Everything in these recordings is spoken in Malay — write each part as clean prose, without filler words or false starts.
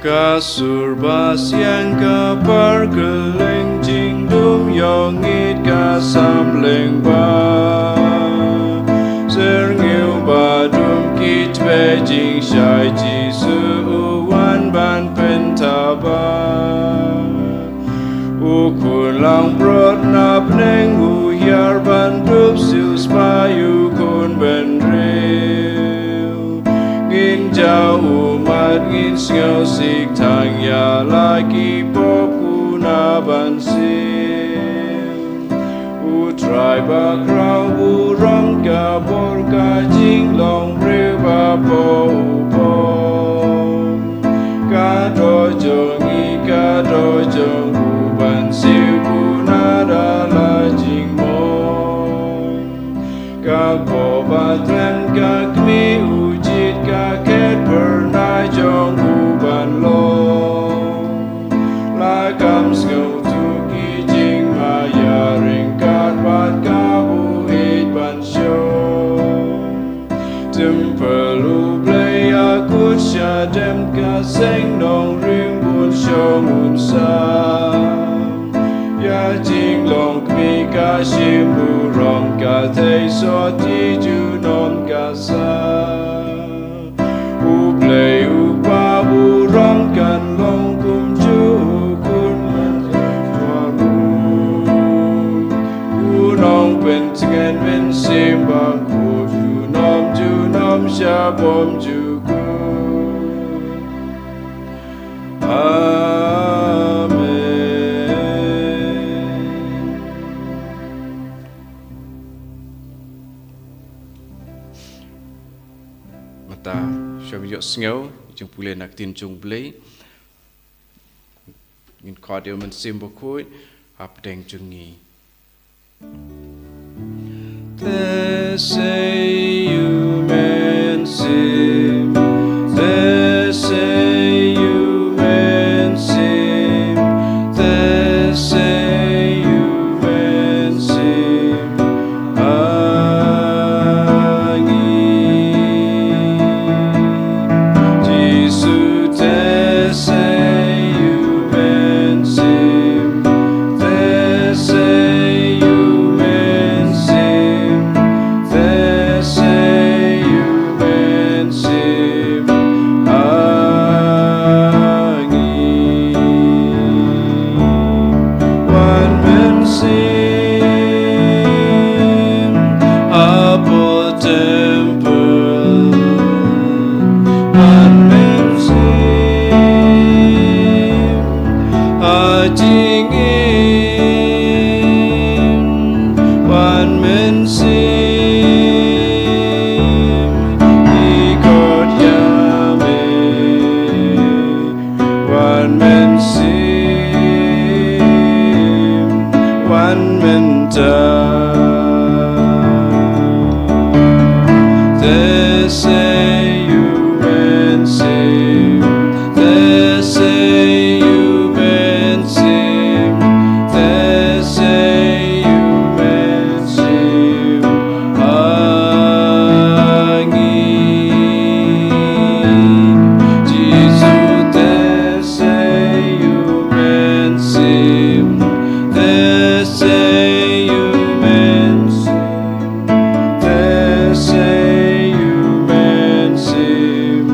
Kasurbas yang kepergeleng jingdum yongit kasamleng ba Serngil badum kitwe jing syai jisu uwan ban pentaba Ukun lang brot na pneng uyar ban dup sius payu kun benril Ngin jauh umat ngin sngau sik tang ya lagi pop kuna ban sil Utrai bak rau burong ka bor ka jing long riu ba po upom Ka dojong i ka dojong uban siu kuna dala jing mon Ka po batren ka kmi ujit ka ket pernai jong uban long Lakam sngau tuki jing maya ringkat bat ka buit ban syong Tempelu play akut syadem ka seng nong ring bun syong unsam Ya jing long kmi ka shim burong ka thei so ti ju non ka sa Uplay upa burong kan long kum ju kun man tua mun Kunong pen tengen men sim bang ku ju nom sya bom ju kun Mata syam yok sngau jung pule nak tin jung blei ngin khadio man sim bokoi hap deng jungi They say you men sim They say you men sim They say you men sim Jisu they say you men sim They say you men sim They say you men sim One men sim Apple temple One men sim Ajing in One men sim Ikot yame One men sim One men They say you men sim They say you men sim They say you men sim Jisu they say you men sim They say you men sim They say you men sim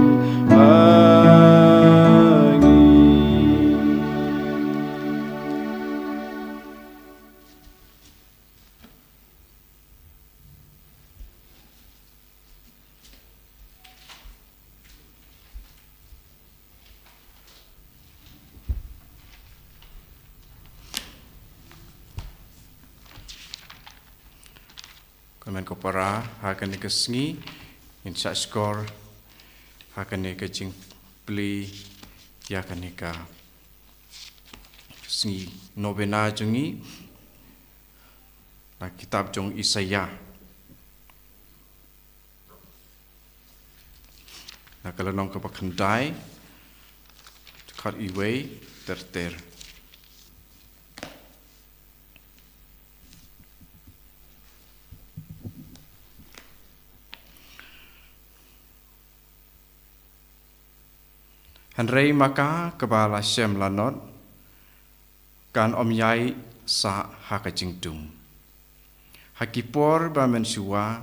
Kamen kopara hakan ke sngi in sa skor hakan ke jing pli ya kan ka sngi novena jungi na kitab jong Isaya na kalau nong ke pakandai kat iwe terter Henry maka kebala Shem lanot kan om yai sa hakajing dum. Hakipor ba mensua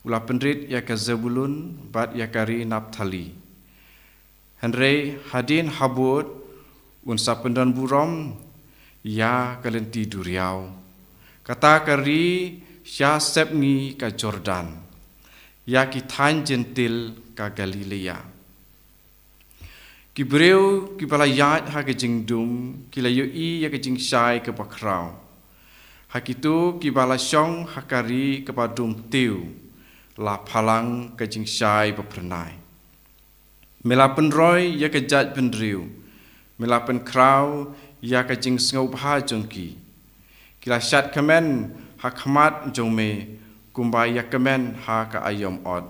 ula pendrit ya ka Zebulun bat ya kari Naphtali. Henry hadin habut un sapendan burom ya kalenti duriau. Kata kari sya sepngi ka Jordan. Ya ki than jentil ka Galilea. Ki breu ki pala yat ha ke jingdum ki la yui ya ke jing sai ke bakrau. Hakitu ki bala syong hakari ke padum tiu la palang ke jing sai baprenai. Mela penroy ya ke jat pendriu. Mela penkrau ya ke jing sngau bha jongki. Kila syat kemen hakmat jongme kumba ya kemen ha ka ayom od.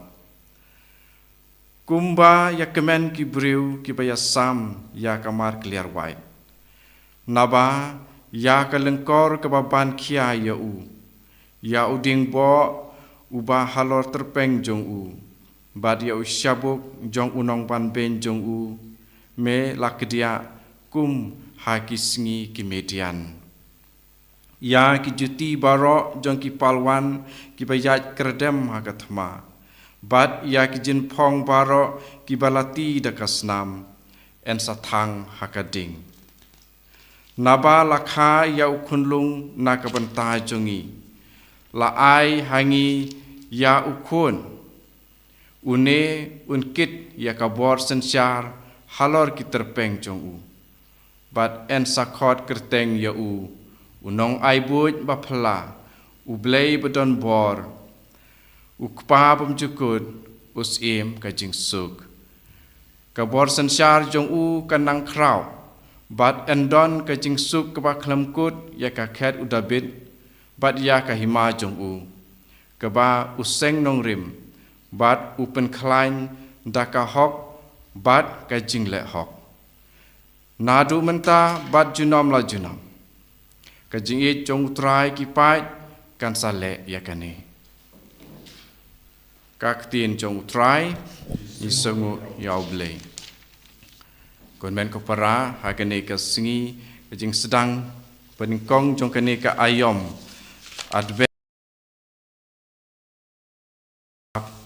Kumba ya kemen ki breu ki baya sam ya kamar clear white. Naba ya ka lengkor ke baban kia ya u. Ya uding bo uba halor terpeng jong u. Bad ya u syabuk jong unong ban ben jong u. Me lakedia kum ha ki sngi ki median. Ya ki juti barok jong ki palwan ki bayat kerdem ha ka thma. Bad ya ki jin pong barok ki balati dakasnam en sathang hakading. Naba lakha ya ukunlung na kabanta jongi. La ai hangi ya ukun. Une unkit ya kabor sensyar halor ki terpeng jong u. Bad en sakot kerteng ya u. Unong ai buj bapla. Ublei bedon bor. Ukpa pemjukut usim kajing suk. Kabor sensyar jong u kanang krau. Bat endon kajing suk keba klemkut ya kaket udabit. Bat ya kahima jong u. Keba useng nong rim. Bat upen klain daka hok. Bat kajing lek hok. Nadu menta bat junom la junom. Kajing it jong utrai kipai kan salek ya kane. Kaktin jong utrai isungu yaublei. Konmen ko para hakane ka singi kajing sedang peningkong jong kane ka ayom adve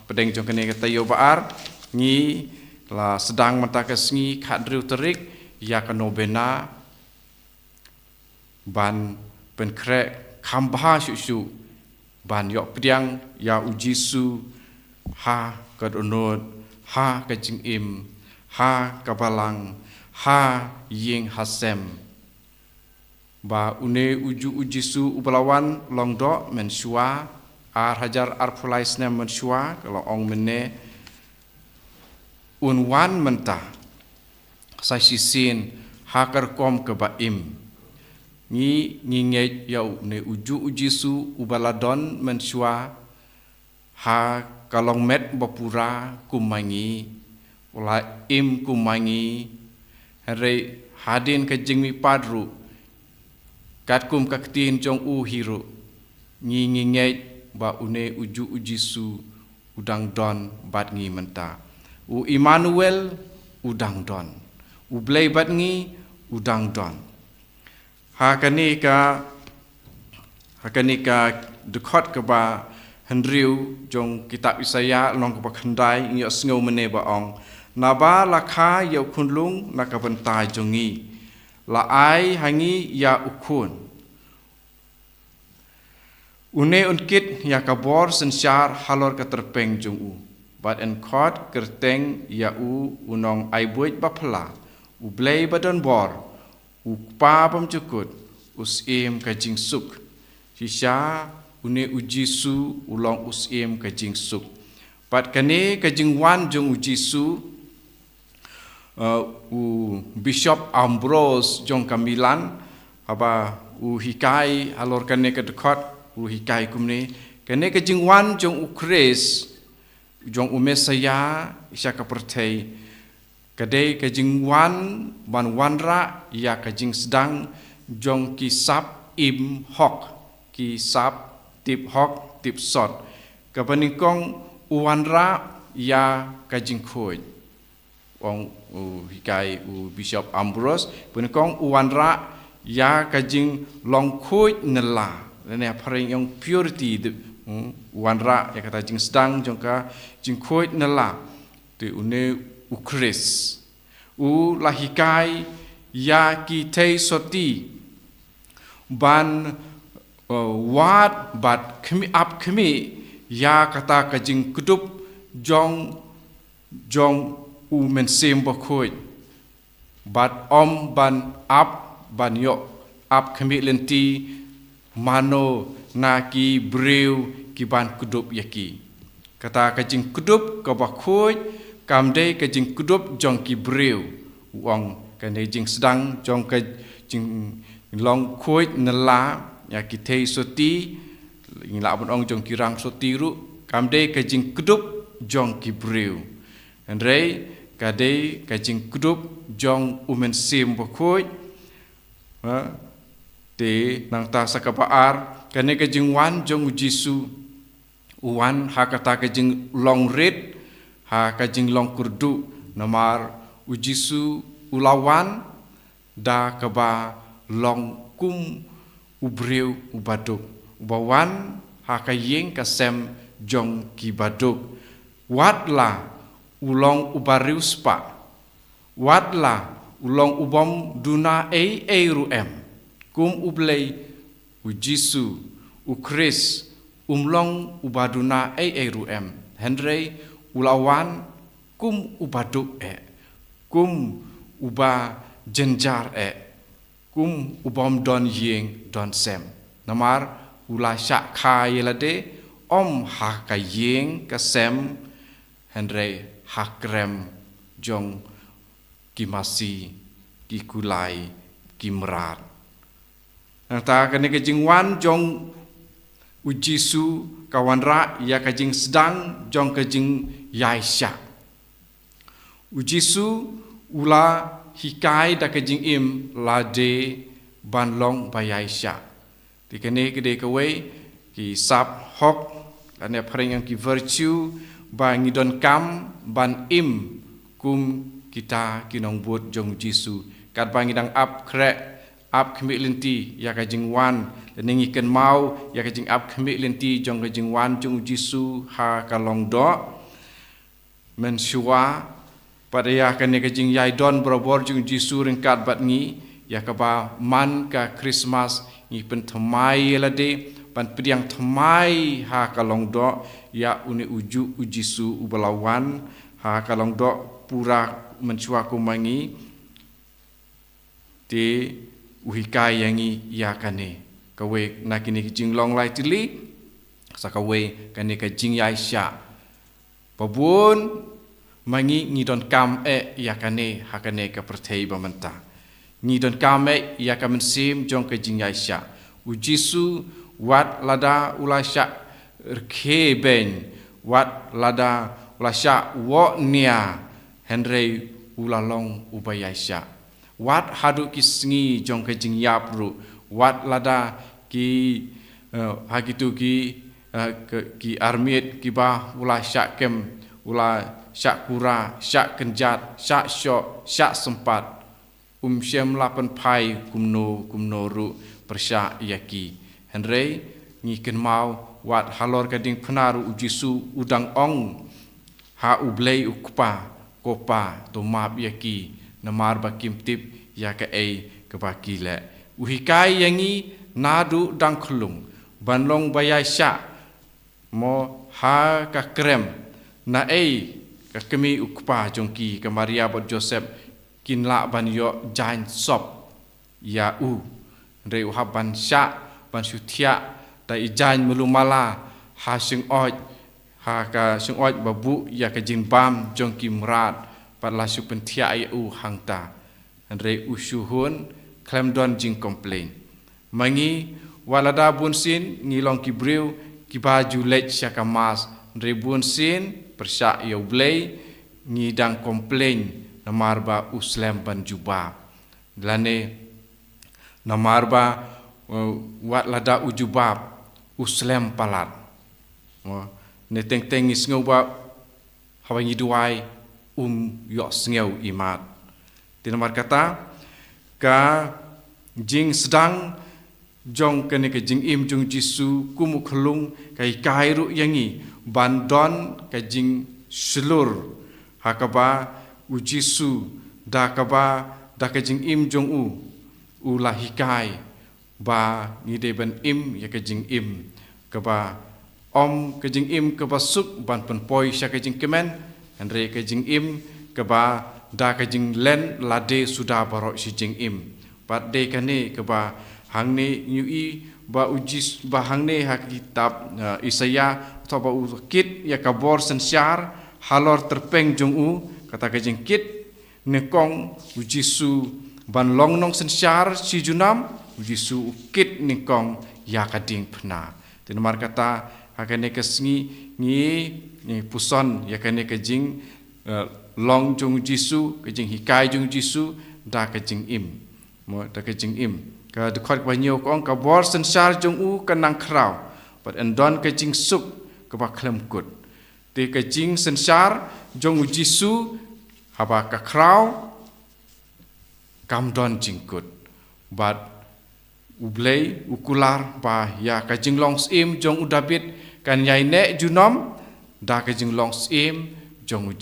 pedeng jong kane ka tayo baar ngi la sedang mata ka singi khadriu terik ya ka nobena ban penkrek khambha shu ban yok pediang ya ujisu ha kadonot ha kajing im ha kabalang ha ying hasem ba une uju ujisu ubalawan longdo mensua ar hajar ar pulaisna mensua kalau ong mene unwan mentah sa sisin ha karkom ke baim ni nginget yau ne uju ujisu ubaladon mensua ha kalong met bapura kumangi ula im kumangi hari hadin ke jingmi padru kat kum kaktin jong u hiru ngi nginget ba une uju ujisu udang don bat ngi menta u Immanuel udang don u blei bat ngi udang don hakani ka dekot ke ba Hendriu jong kitab Isaya long ke khandai ngi sngo mene ba ong naba lakha ya kunlung na ka bentai jongi la ai hangi ya ukun une unkit ya kabor sensyar halor ka terpeng jong u bat en khot kerteng ya u unong ai buj bapla u blei badon bor u pa pamcukut usim kajing suk sisya une ujisu ulong usim kajing suk pat kane kajing wan jong ujisu u Bishop Ambrose jong kamilan aba u hikai alor kane ka dekot u hikai kumne kane kajing wan jong u Chris jong u Mesaya isya ka pertei kadai kajing wan ban wanra ya kajing sedang jong kisap im hok kisap tip hok tip sot kapaningkong uwanra ya kajing khoj kong hikai Bishop Ambrose pun kong uwanra ya kajing long khuj nela ne paring yang purity uwanra ya kata jing sedang jongka jing khuj nela tu une ukris lahikai ya ki tei soti ban wat bat kemi up kemi ya kata kajing kudup jong men sim bokoi bat ban ban yo up kemi lenti mano naki breu ki ban kudup yaki kata kajing kudup ka bakoi kamde kajing kudup jong ki breu wong kane jing sedang jong ka jing long khoi nela ya ki tei soti ingla bon ong jong kirang soti ru kamde kajing kudup jong ki breu Andrei kadai kajing kudup jong umen sim bokoi te nang ta sakapaar kane kajing wan jong Jisu wan hakata kajing long red ha kajing long kurdu namar Jisu ulawan da kaba long kum ubreu ubaduk bawan ha kayeng kasem jong ki baduk watla ulong ubariu spa watla ulong ubom duna ruem kum ublei Jisu Chris umlong ubaduna ruem Henry ulawan kum ubaduk kum uba jenjar kum ubom don yeng don sem namar ula syak khai lade om ha kayeng kasem Henry hakrem jong kimasi kikulai kimrat nanta kane kajing wan jong Jisu kawan ra ya kajing sedang jong kajing yaisha Jisu ula hikai da kajing im lade banlong bayaisha dikene kede kawe ki sap hok ane paring yang ki virtue ba ngidon kam ban im kum kita kinong buat jong Jisu kat ba ngidang up krek up kemik lenti ya kajing wan dan ikan mau ya kajing up kemik lenti jong kajing wan jong Jisu ha kalong do mensua pada ya kan kajing yai don berobor jong Jisu ringkat bat ngi ya kaba man ka Christmas ngi pen thamai lade pan pediang thamai ha kalong do ya uni uju Jisu ubalawan ha kalong do pura mensua kumangi te uhikai yangi ya kane kawe nakini kajing long lai tili sakawe kane kajing yai sya pabun mangi ngidon kam ya kane hakane ka pertei bamenta ngidon kam ya ka mensim jong ka jing yaisha Jisu wat lada ulasya rke ben wat lada ulasya wo nia Henry ulalong ubayaisha wat hadu kisngi jong ka jing yapru wat lada ki hagitu ki armit ki ba ulasya kem ula syak kura, syak kenjat, syak syok, syak sempat syem lapan pai kumno ru persyak yaki Henry ngiken mau wat halor kading penaru Jisu udang ong ha ublei ukpa kopa to map yaki namar bakim tip ya ka ke bakile uhikai yangi nadu dang khulung banlong bayai syak mo ha ka krem na kami ukpa jongki ke Maria bot Joseph kinla ban yo jain sop ya re uhaban sya ban sutia ta ijain melumala ha sing oj ha ka sing oj babu ya ka jin bam jongki mrat pat la su pentia ya hangta re usuhun klem don jing complain mangi walada bunsin ngilong ki breu ki baju lech syakamas re bunsin persyak ya ublei ngidang komplain namarba uslem ban jubab lane namarba wat lada ujubab uslem palat ne teng-teng ngis ngoba hawangi duai yok sengau imat. Di nomor kata ka jing sedang jong kene ke jing im jong Jisu kumu kelung kai kairu yangi bandon ka jing selur hakaba u Jisu da kaba da ka jing im jong u lahikai ba ngide ban im ya ka jing im kaba om ka jing im kaba suk ban pen poi sya ka jing kemen andre ka jing im kaba da ka jing len lade sudah barok si jing im pat de kane kaba hang ne nyui ba ujis ba hang ne hak kitab Isaya atau ba ukit ya kabor sensyar halor terpeng jong u kata ka jing kit ne kong ujisu ban long nong sensyar si junam ujisu ukit ne kong ya kading pna tin mar kata hakane kesngi ni puson ya kane ka jing long jong Jisu ka jing hikai jong Jisu da ka jing im mo da ka jing im ka dekat banyo kong ka bor sensar jong u kanang krau but endon ka jing suk ka ba klem kut te ka jing sensar jong Jisu haba ka krau kam don jing kut but ublei ukular ba ya ka jing long sim jong u David kan yai ne junom da ka jing long sim jong u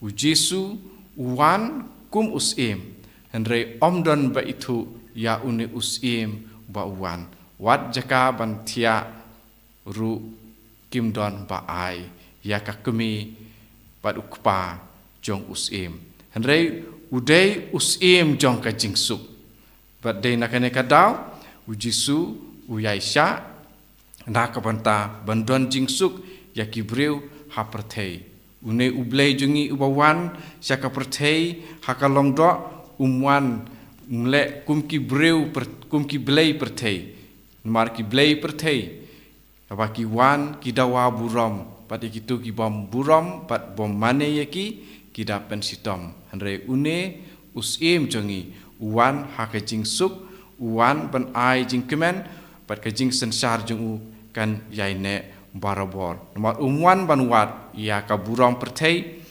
Jisu uwan kum usim Henry omdon ba itu ya une usim ba uwan wat jaka ban tia ru kimdon ba ai ya ka kemi pat ukpa jong usim Henry udai usim jong ka jingsuk bat de nakane kadau Jisu uyaisha na ka banta bandon jingsuk ya kibreu ha perthei une ublei jungi ubawan syaka perthei hakalong do umwan mle kumki breu kumki blei perthei mar ki blei perthei abaki wan ki dawa burom pat ikitu ki bom burom pat bom mane yaki ki da pensitom andre une usim jungi uwan hakajing suk uwan ban ai jing kemen pat kajing sensar jungu kan yaine barabor nomor umwan banwat ya kaburam pertei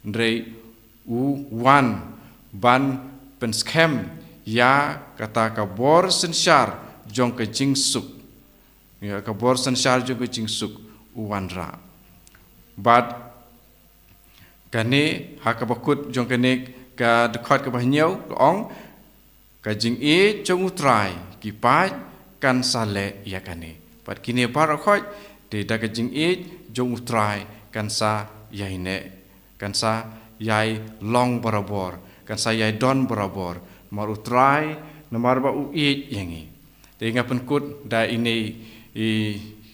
ndrei wan ban penskem ya kata kabor sensar jong ke jingsuk ya kabor sensar jong ke jingsuk uwan ra bat kane hakabakut jong kane ka dekat ke bahnyau ong ka jing e jong utrai ki pai kan sale ya kane pat kini barakoi de da jing e jong utrai kan sa yai ne kan sa yai long barabor kan sa yai don barabor mar utrai namar ba u e yangi de ngapen kut da ini i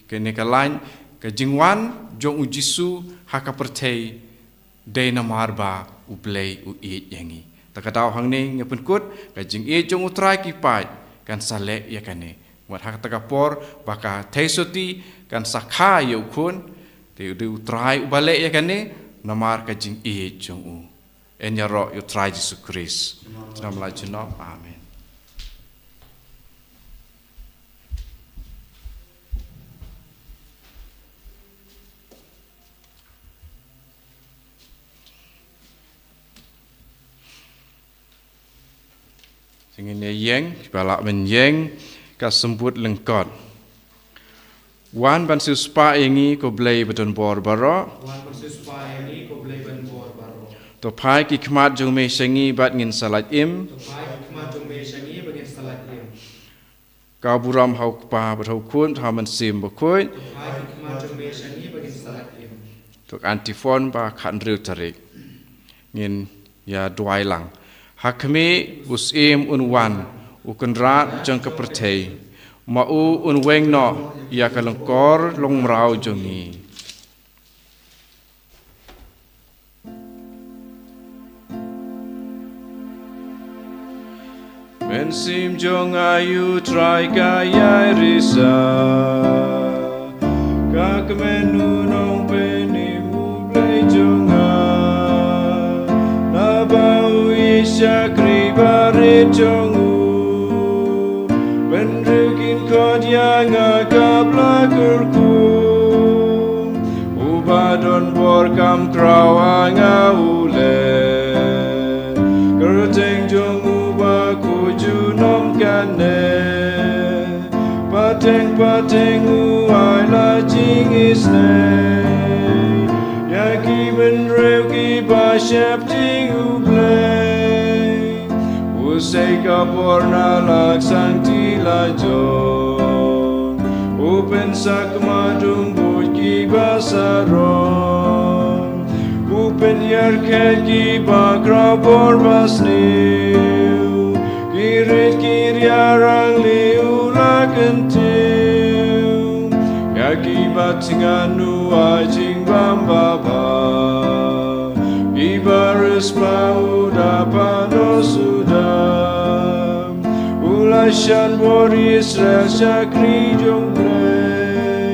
kene kalain ka jingwan jong Jisu haka pertei de namar ba u play u e yangi takadau hang ne ngapen kut ka jing e jong utrai ki pai kan sa le ya kane wat hak takapor baka teisoti kan sakha yu kun de utrai ubale ya kane namar ka jing e jong u enya ro yu trai Yesus Kristus nam la jino amen singin yeng balak men yeng ka sembut lengkot wan ban suspa yengi ko blei beton bor baro wan ban suspa yengi ko blei ben bor baro to pai ki khmat jong me sengi bat ngin salat im to pai ki khmat jong me sengi bat ngin salat im ka buram hau pa bathau kun ha man sim ba khoi to pai ki khmat jong me sengi bat ngin salat im to antifon ba khan riu tarik ngin ya duai lang hakme usim unwan ukendrat jang kepertei mau unweng no ya kalengkor long mrau jongi men sim jong ayu try kaya risa kak menu nong peni mu play jonga na bau isya kribare jongu Benrukin kod yang agak lakurku Ubah don bor kam krau anga ule Gerteng jong uba kuju nom kane Pateng uai la jing isne Yaki ben reu ki ba shep ting uble Usai kapor na laksang ti la jong Open sak madung boj ki basaron Open yar ket ki bakra bor basniu Kirit kiryarang liu la kentiu Yaki batinganu ajing bambaba Ibaris pauda pano sudah Ulashan bor Israel syakri jongre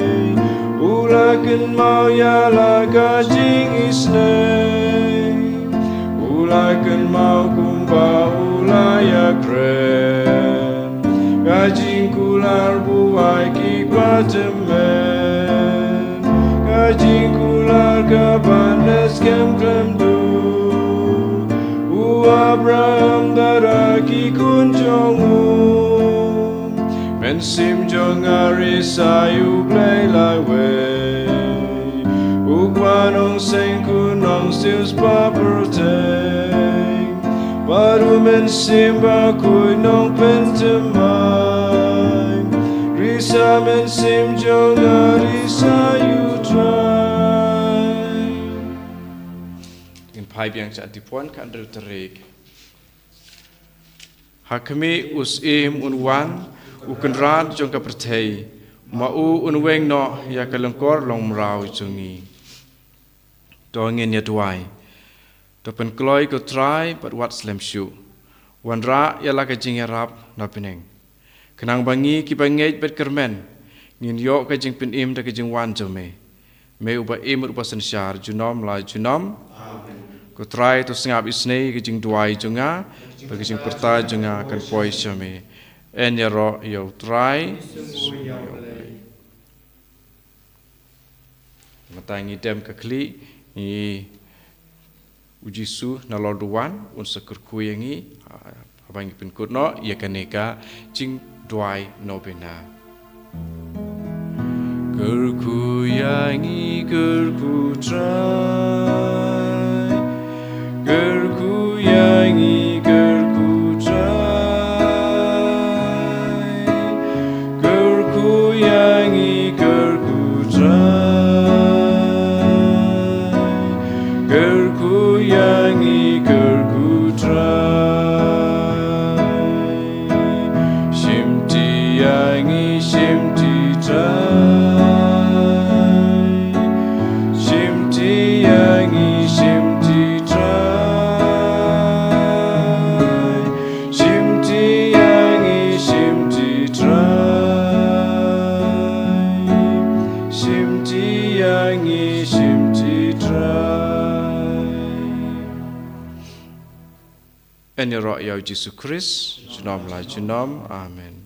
Ulakan mau yala kajing isne Ulakan mau kumba ulayak ren Kajing kular buai ki patemen Kajing kular kapanes kem klemdu Abraham daraki kunjongu Mensim jong arisayu play lai way Ukmanong seng kunong sius paperteng Baru mensim bakui nong pentemai Risa mensim jong arisayu try Pipe yang saat dipuan kan terik. Hakmi usim unwan ukenrat jong kapertei mau unweng no ya kalengkor long merau jungi. Dongin ya duai. Topen kloi ko try but what slam shoe. Wan ra ya la kajing yarap na peneng. Kenang bangi ki bangej bet kermen. Ngin yo kajing pin im da kajing wan jome. Me uba im uba sensyar junom la junom. Ko try to singap isne kajing duai junga, kajing perta junga kan poi syame. En ya ro yo try. Matangi dem kakli ni ujisu na lorduan un sekur kuyengi abang pin kutno ya kaneka jing duai no bena. Kerku yangi kerku try. Kerku yangi kerku try. Kerku yangi kerku try. Kerku yangi kerku try. Shimti yangi shimti try. Shimti yangi shimti try. En ya Yesus Kristus, junom la junom, amen.